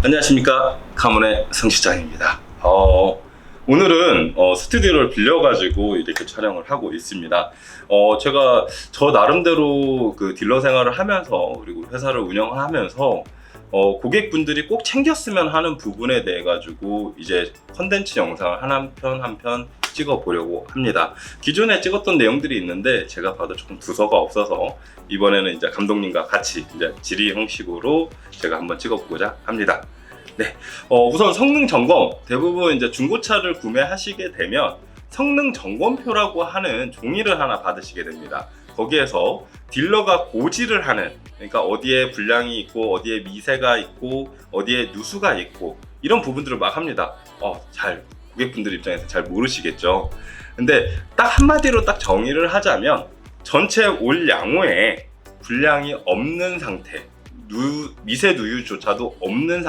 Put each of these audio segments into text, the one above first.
안녕하십니까, 가문의 성실장입니다. 오늘은 스튜디오를 빌려가지고 이렇게 촬영을 하고 있습니다. 제가 저 나름대로 그 딜러 생활을 하면서 그리고 회사를 운영하면서 고객분들이 꼭 챙겼으면 하는 부분에 대해 가지고 이제 컨텐츠 영상을 한 편 찍어 보려고 합니다. 기존에 찍었던 내용들이 있는데 제가 봐도 조금 두서가 없어서 이번에는 이제 감독님과 같이 이제 질의 형식으로 제가 한번 찍어 보고자 합니다. 네, 우선 성능 점검, 대부분 이제 중고차를 구매하시게 되면 성능 점검표라고 하는 종이를 하나 받으시게 됩니다. 거기에서 딜러가 고지를 하는, 그러니까 어디에 불량이 있고 어디에 미세가 있고 어디에 누수가 있고 이런 부분들을 막 합니다. 잘 고객분들 입장에서 잘 모르시겠죠. 근데 딱 한마디로 딱 정의를 하자면 전체 올 양호에 불량이 없는 상태, 미세 누유조차도 없는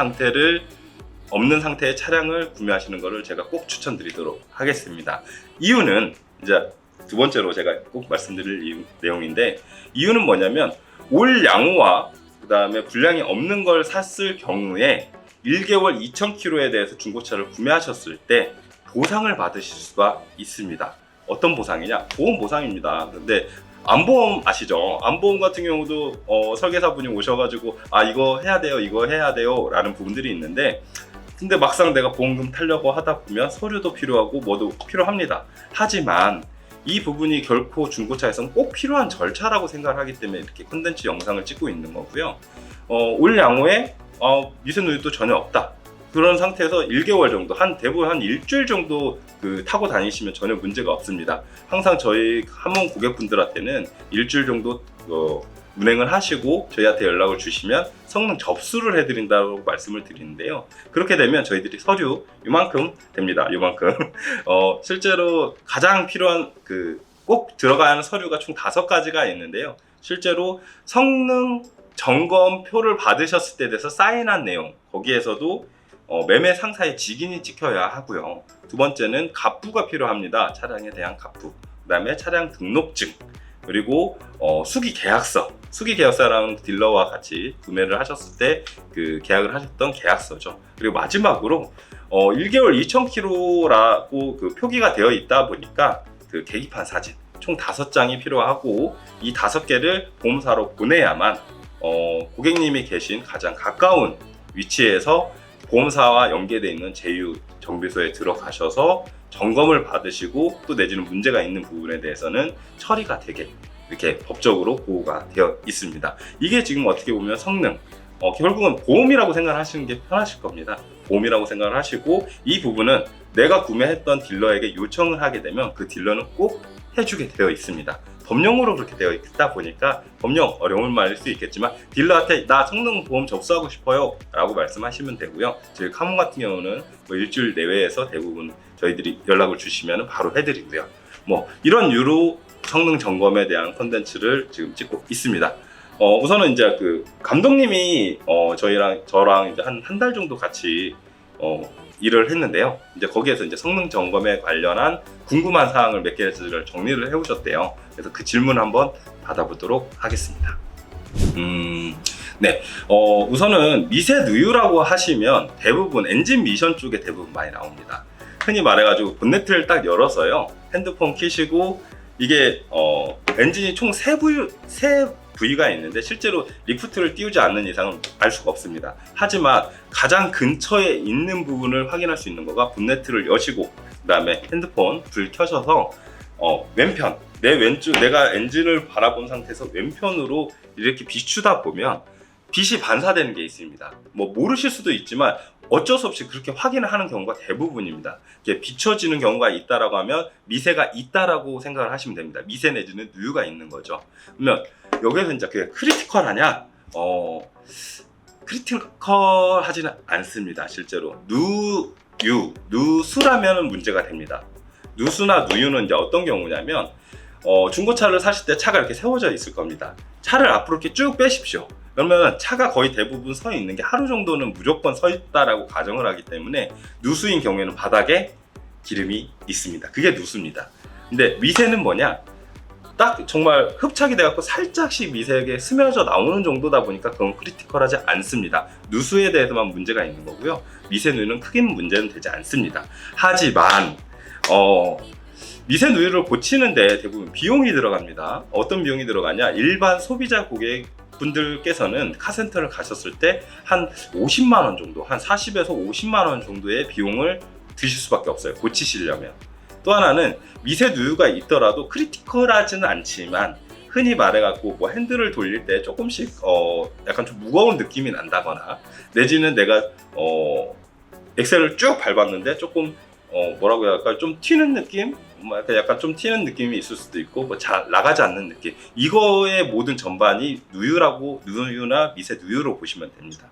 상태의 차량을 구매하시는 것을 제가 꼭 추천드리도록 하겠습니다. 이유는 이제 두 번째로 제가 꼭 말씀드릴 내용인데, 이유는 뭐냐면 올 양호와 그 다음에 불량이 없는 걸 샀을 경우에 1개월 2,000km에 대해서 중고차를 구매하셨을 때 보상을 받으실 수가 있습니다. 어떤 보상이냐? 보험 보상입니다. 근데 안보험 아시죠? 안보험 같은 경우도 설계사분이 오셔가지고 이거 해야 돼요, 이거 해야 돼요 라는 부분들이 있는데, 근데 막상 내가 보험금 타려고 하다 보면 서류도 필요하고 뭐도 필요합니다. 하지만 이 부분이 결코 중고차에서는 꼭 필요한 절차라고 생각을 하기 때문에 이렇게 콘텐츠 영상을 찍고 있는 거고요. 올 양호에 미세 누유도 전혀 없다, 그런 상태에서 1개월 정도, 대부분 한 일주일 정도 타고 다니시면 전혀 문제가 없습니다. 항상 저희 함원 고객분들한테는 일주일 정도 운행을 하시고 저희한테 연락을 주시면 성능 접수를 해드린다고 말씀을 드리는데요. 그렇게 되면 저희들이 서류 이만큼 됩니다. 이만큼. 실제로 가장 필요한 꼭 들어가야 하는 서류가 총 5가지가 있는데요. 실제로 성능 점검표를 받으셨을 때 돼서 사인한 내용, 거기에서도 매매 상사의 직인이 찍혀야 하고요. 두 번째는 갑부가 필요합니다. 차량에 대한 갑부. 그 다음에 차량 등록증, 그리고 수기 계약서. 수기 계약서랑 딜러와 같이 구매를 하셨을 때 계약을 하셨던 계약서죠. 그리고 마지막으로 1개월 2,000km라고 표기가 되어 있다 보니까 계기판 사진 총 5장이 필요하고, 이 5개를 보험사로 보내야만 고객님이 계신 가장 가까운 위치에서 보험사와 연계되어 있는 제휴 정비소에 들어가셔서 점검을 받으시고, 또 내지는 문제가 있는 부분에 대해서는 처리가 되게 이렇게 법적으로 보호가 되어 있습니다. 이게 지금 어떻게 보면 성능, 결국은 보험이라고 생각하시는 게 편하실 겁니다. 보험이라고 생각을 하시고, 이 부분은 내가 구매했던 딜러에게 요청을 하게 되면 그 딜러는 꼭 해주게 되어 있습니다. 법령으로 그렇게 되어 있다 보니까 법령 어려운 말일 수 있겠지만 딜러한테 나 성능 보험 접수하고 싶어요 라고 말씀하시면 되고요. 저희 카몬 같은 경우는 일주일 내외에서 대부분 저희들이 연락을 주시면 바로 해드리고요. 이런 유로 성능 점검에 대한 콘텐츠를 지금 찍고 있습니다. 우선은 이제 감독님이 저랑 이제 한 달 정도 같이 일을 했는데요. 이제 거기에서 이제 성능 점검에 관련한 궁금한 사항을 몇 개를 정리를 해오셨대요. 그래서 그 질문 한번 받아보도록 하겠습니다. 네. 우선은 미세 누유라고 하시면 대부분 엔진 미션 쪽에 대부분 많이 나옵니다. 흔히 말해가지고 본네트를 딱 열어서요, 핸드폰 켜시고, 이게 엔진이 총 세 부위가 있는데 실제로 리프트를 띄우지 않는 이상은 알 수가 없습니다. 하지만 가장 근처에 있는 부분을 확인할 수 있는 거가 본네트를 여시고, 그 다음에 핸드폰 불 켜셔서 왼편, 내 왼쪽, 내가 엔진을 바라본 상태에서 왼편으로 이렇게 비추다 보면 빛이 반사되는 게 있습니다. 모르실 수도 있지만 어쩔 수 없이 그렇게 확인을 하는 경우가 대부분입니다. 이게 비춰지는 경우가 있다라고 하면 미세가 있다라고 생각을 하시면 됩니다. 미세 내지는 누유가 있는 거죠. 그러면 여기서 이제 그게 크리티컬하냐? 크리티컬하지는 않습니다. 실제로 누수라면 문제가 됩니다. 누수나 누유는 이제 어떤 경우냐면 중고차를 사실 때 차가 이렇게 세워져 있을 겁니다. 차를 앞으로 이렇게 쭉 빼십시오. 그러면 차가 거의 대부분 서 있는 게 하루 정도는 무조건 서 있다라고 가정을 하기 때문에 누수인 경우에는 바닥에 기름이 있습니다. 그게 누수입니다. 근데 미세는 뭐냐? 딱 정말 흡착이 돼갖고 살짝씩 미세하게 스며져 나오는 정도다 보니까 그건 크리티컬하지 않습니다. 누수에 대해서만 문제가 있는 거고요. 미세 누유는 크게 문제는 되지 않습니다. 하지만 미세 누유를 고치는데 대부분 비용이 들어갑니다. 어떤 비용이 들어가냐? 일반 소비자 고객분들께서는 카센터를 가셨을 때 한 50만 원 정도, 한 40에서 50만 원 정도의 비용을 드실 수밖에 없어요. 고치시려면. 또 하나는 미세 누유가 있더라도 크리티컬하지는 않지만 흔히 말해갖고 뭐 핸들을 돌릴 때 조금씩 약간 좀 무거운 느낌이 난다거나 내지는 내가 엑셀을 쭉 밟았는데 조금 뭐라고 해야 할까 좀 튀는 느낌? 약간 좀 튀는 느낌이 있을 수도 있고 뭐 잘 나가지 않는 느낌, 이거의 모든 전반이 누유나 미세 누유로 보시면 됩니다.